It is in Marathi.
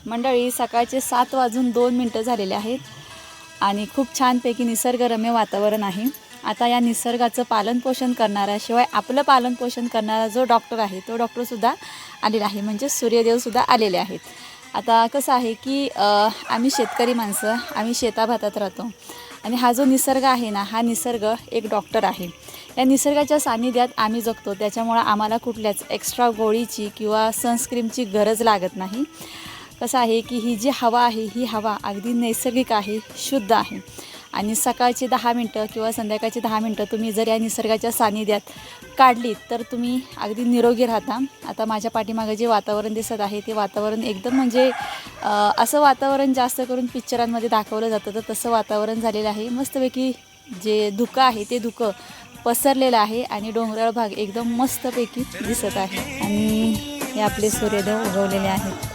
मंडळी, सकाळचे 7:02 झालेले आहेत आणि खूप छानपैकी निसर्गरम्य वातावरण आहे। आता या निसर्गाचं पालनपोषण करणारा, शिवाय आपलं पालनपोषण करणारा जो डॉक्टर आहे तो डॉक्टरसुद्धा आलेला आहे, म्हणजे सूर्यदेवसुद्धा आलेले आहेत। आता कसं आहे की आम्ही शेतकरी माणसं, आम्ही शेताभातात राहतो आणि हा जो निसर्ग आहे ना, हा निसर्ग एक डॉक्टर आहे। या निसर्गाच्या सानिध्यात आम्ही जगतो, त्याच्यामुळे आम्हाला कुठल्याच एक्स्ट्रा गोळीची किंवा सनस्क्रीमची गरज लागत नाही। कसं आहे की ही जी हवा आहे, ही हवा अगदी नैसर्गिक आहे, शुद्ध आहे आणि सकाळची 10 मिनटं किंवा संध्याकाळची 10 मिनटं तुम्ही जर या निसर्गाच्या सानिध्यात काढलीत तर तुम्ही अगदी निरोगी राहता। आता माझ्या पाठीमागे जे वातावरण दिसत आहे ते वातावरण एकदम म्हणजे असं वातावरण जास्त करून पिक्चरांमध्ये दाखवलं जातं, तर तसं वातावरण झालेलं आहे। मस्तपैकी जे धुकं आहे ते धुकं पसरलेलं आहे आणि डोंगराळ भाग एकदम मस्तपैकी दिसत आहे आणि हे आपले सूर्यदेव उगवलेले आहेत।